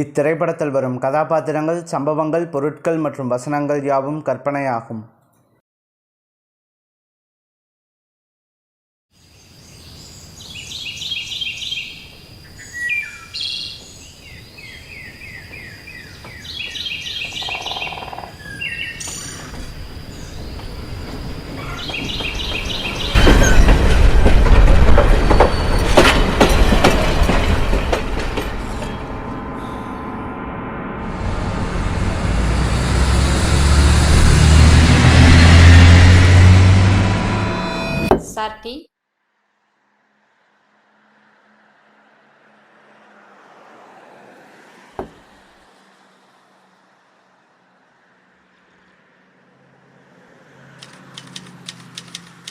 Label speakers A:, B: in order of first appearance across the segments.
A: இத்திரைப்படத்தில் வரும் கதாபாத்திரங்கள், சம்பவங்கள், பொருட்கள் மற்றும் வசனங்கள் யாவும் கற்பனையாகும்.
B: Sir tea.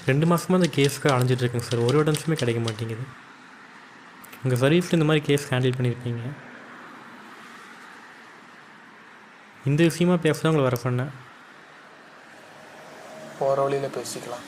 C: ரெண்டு மாதமாக அந்த கேஸுக்கு அலைஞ்சிட்ருக்கேங்க சார். ஒரு எவிடன்ஸுமே கிடைக்க மாட்டேங்குது. உங்கள் சர்வீஸில் இந்த மாதிரி கேஸ் ஹேண்டில் பண்ணியிருக்கீங்க. இந்த விஷயமா பேச தான் உங்களை வர சொன்னேன்.
D: போகிற வழியில் பேசிக்கலாம்.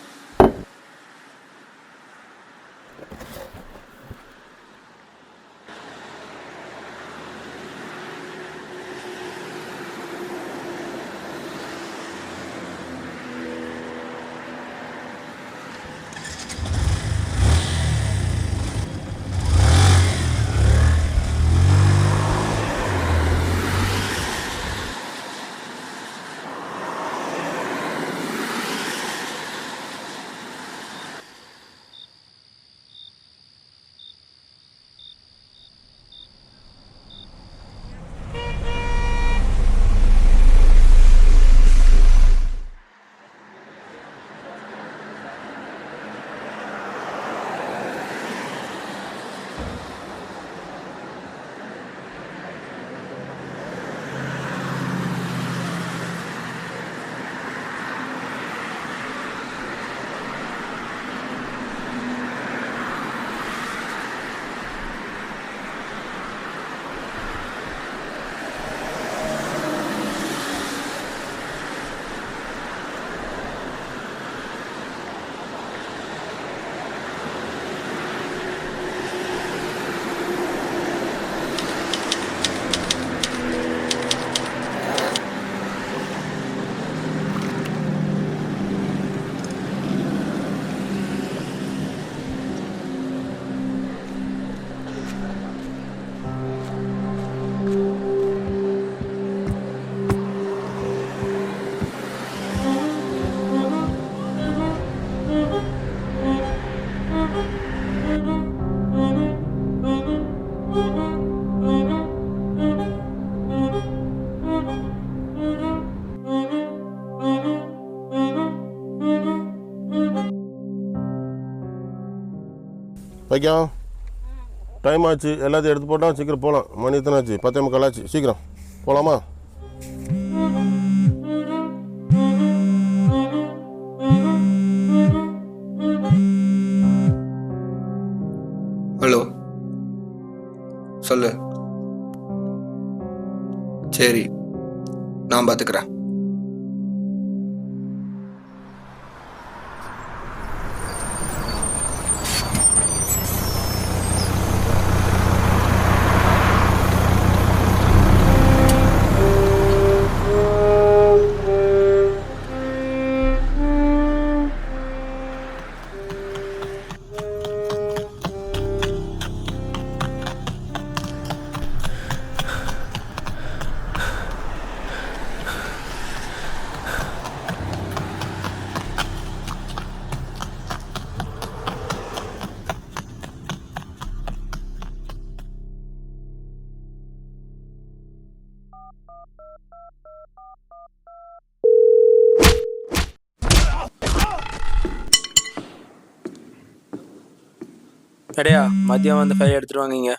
E: வைக்கம், டைம் ஆச்சு. எல்லாத்தையும் எடுத்து போட்டால் சீக்கிரம் போகலாம். மணி எத்தனை ஆச்சு? 10:45 ஆச்சு. சீக்கிரம் போகலாமா?
F: ஹலோ, சொல்லு. சரி, நான் பார்த்துக்கிறேன்.
D: எடையா, மதியம் வந்து ஃபைல் எடுத்துட்டு வாங்க.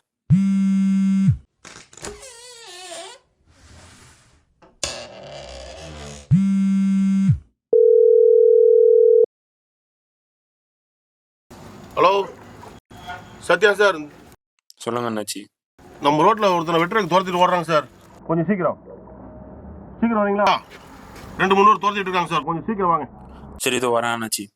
E: Hello, Sathya sir.
D: சொல்லுங்க அண்ணாச்சி.
E: நம்ம ரோட்டில் ஒருத்தனை வெட்டுறதுக்கு துரத்திட்டு ஓடுறாங்க சார். கொஞ்சம் சீக்கிரம் வரீங்களா? 2-3 பேர் துரத்திட்டு இருக்காங்க சார். கொஞ்சம் சீக்கிரம் வாங்க.
D: சரி, இதோ வரேன் அண்ணாச்சி.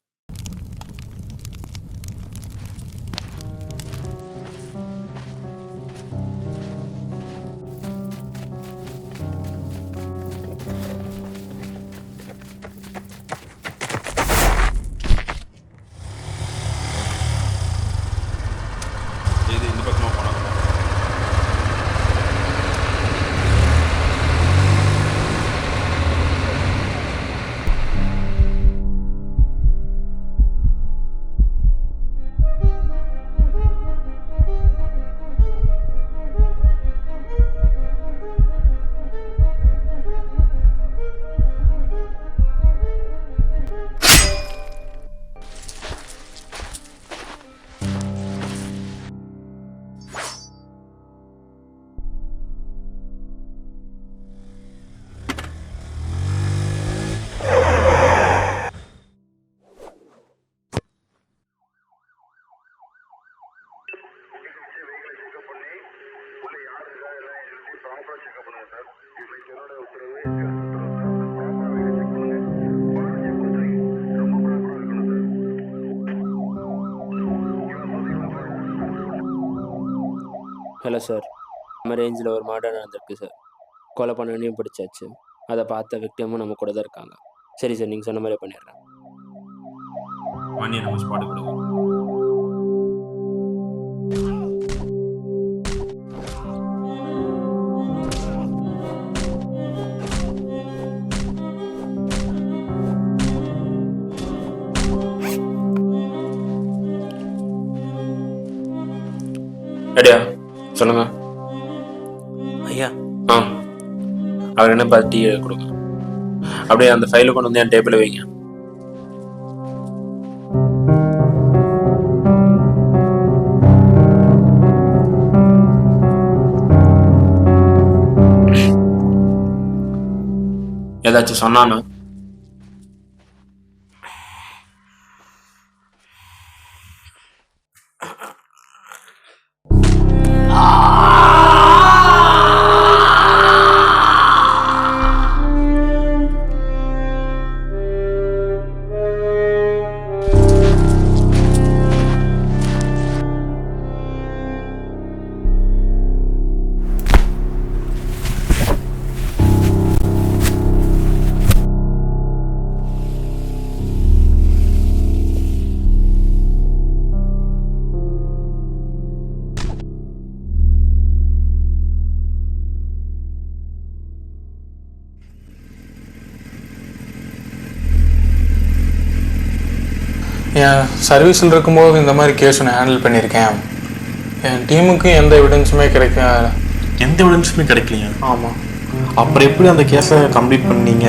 D: ஹலோ சார், நம்ம ரேஞ்சில் ஒரு மர்டர் நடந்திருக்கு சார். கொலை பண்ணனையும் பிடிச்சாச்சு. அதை பார்த்த விக்டிமும் நம்ம கூட தான் இருக்காங்க. சரி சார், நீங்கள் சொன்ன மாதிரியே பண்ணிடுறேன். நம்ம ஸ்பாட் கொடுங்க. ரெடியா? சொல்லுங்க
G: ஐயா.
D: அவர் என்ன பார்த்து டீ கொடுங்க. அப்படியே அந்த ஃபைலை கொண்டு வந்து என் டேபிளில் வைங்க. ஏதாச்சும் சொன்னானா?
G: என் சர்வீஸில் இருக்கும்போது இந்த மாதிரி கேஸ் நான் ஹேண்டில் பண்ணியிருக்கேன். என் டீமுக்கு எந்த எவிடன்ஸுமே
H: எந்த எவிடன்ஸுமே கிடைக்கலையா?
G: ஆமாம்.
H: அப்புறம் எப்படி அந்த கேஸை கம்ப்ளீட் பண்ணீங்க?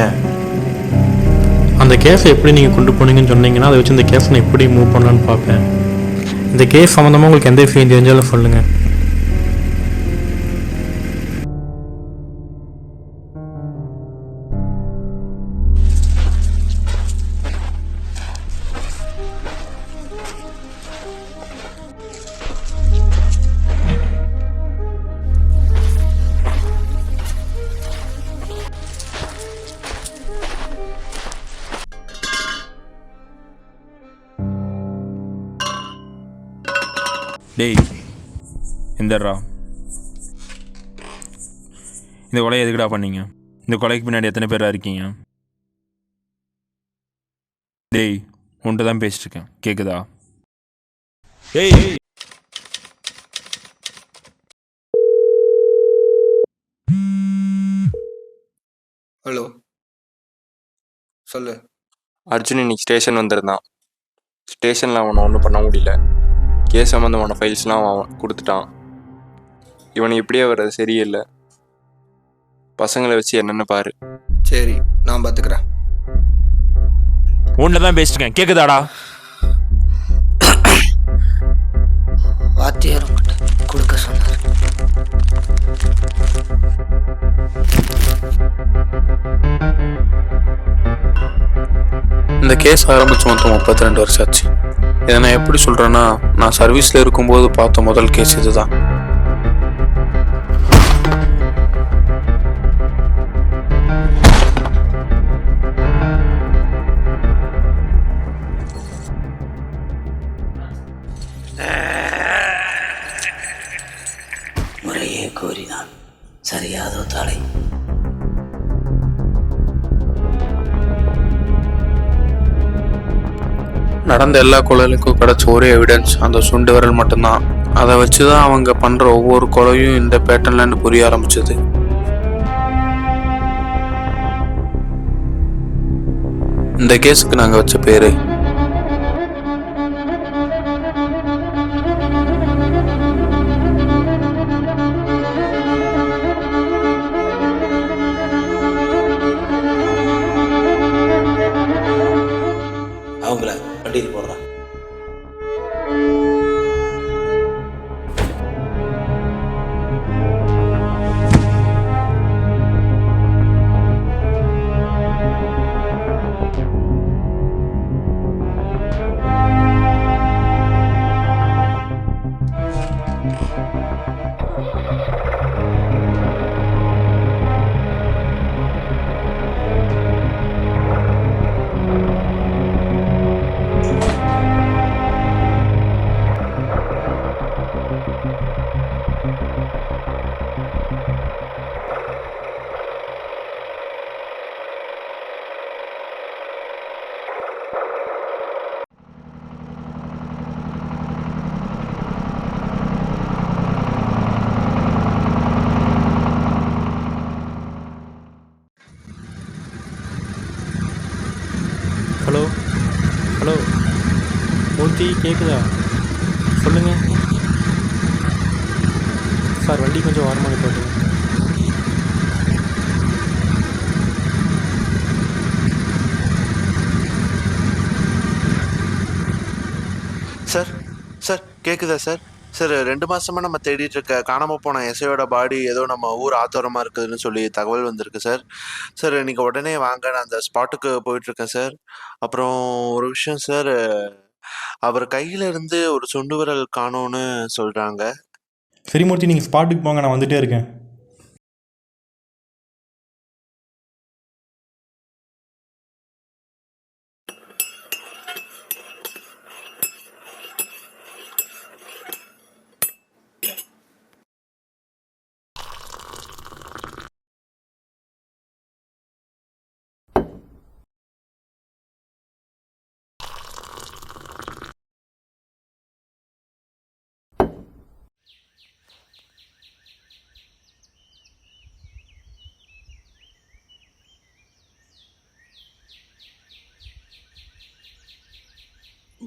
C: அந்த கேஸை எப்படி நீங்கள் கொண்டு போனீங்கன்னு சொன்னீங்கன்னா அதை வச்சு இந்த கேஸை நான் எப்படி மூவ் பண்ணலான்னு பார்ப்பேன். இந்த கேஸ் சம்மந்தமாக உங்களுக்கு எந்த விஷயம் தெரிஞ்சாலும் சொல்லுங்கள்.
D: டேய், எந்தர்றா இந்த கொலையை எதுக்குடா பண்ணீங்க? இந்த கொலைக்கு பின்னாடி எத்தனை பேரா இருக்கீங்க? டேய், உன்ட்டு தான் பேசிட்டு இருக்கேன், கேக்குதா? டேய்,
F: ஹலோ, சொல்லு.
I: அர்ஜுன் இன்னைக்கு ஸ்டேஷன் வந்திருந்தான். ஸ்டேஷனில் அவனை ஒன்றும் பண்ண முடியல. கேஸ் சம்மந்தமான ஃபைல்ஸ்லாம் அவன் கொடுத்துட்டான். இவனை இப்படியே வர்றது சரியில்லை. பசங்களை வச்சு என்னென்னு பாரு.
F: சரி, நான் பார்த்துக்கிறேன்.
D: உன்னை தான் பேசிட்டு இருக்கேன், கேக்குதாடா?
J: வாத்தியார் மட்டும் கொடுக்க சொன்னார்.
H: இந்த கேஸ் ஆரம்பிச்சு மொத்தம் 32 வருஷம் ஆச்சு. இதை நான் எப்படி சொல்கிறேன்னா, நான் சர்வீஸில் இருக்கும்போது பார்த்த முதல் கேஸ் இதுதான்.
J: முறையே கோரினான், சரியாதோ தலை.
H: நடந்த எல்லா கொலைகளுக்கும் கிடைச்ச ஒரே எவிடன்ஸ் அந்த சுண்டு விரல் மட்டும்தான். அதை வச்சு தான் அவங்க பண்ணுற ஒவ்வொரு கொலையும் இந்த பேட்டர்ன்லன்னு புரிய ஆரம்பிச்சது. இந்த கேஸுக்கு நாங்கள் வச்ச பேரு
J: அவங்கள வண்டியில் போடுறான்.
C: சரிமூர்த்தி கேட்குதா? சொல்லுங்கள் சார். வண்டி கொஞ்சம் ஓரமாக போட்டு.
K: சார் சார் கேட்குதா சார்? சார் 2 மாசமா நம்ம தேடிட்டு இருக்க காணாம போன எஸ்ஐயோட பாடி ஏதோ நம்ம ஊர் ஆத்தோரமா இருக்குதுன்னு சொல்லி தகவல் வந்திருக்கு சார். சார் இன்னைக்கு உடனே வாங்க, நான் அந்த ஸ்பாட்டுக்கு போயிட்டு இருக்கேன் சார். அப்புறம் ஒரு விஷயம் சார், அவர் கையில இருந்து ஒரு சுண்டு விரல் காணோன்னு சொல்றாங்க.
C: சரிமூர்த்தி, நீங்கள் ஸ்பாட்டுக்கு போங்க, நான் வந்துகிட்டே இருக்கேன்.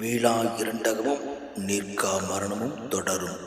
J: வீழா இரண்டகமும் நிற்கா மரணமும் தொடரும்.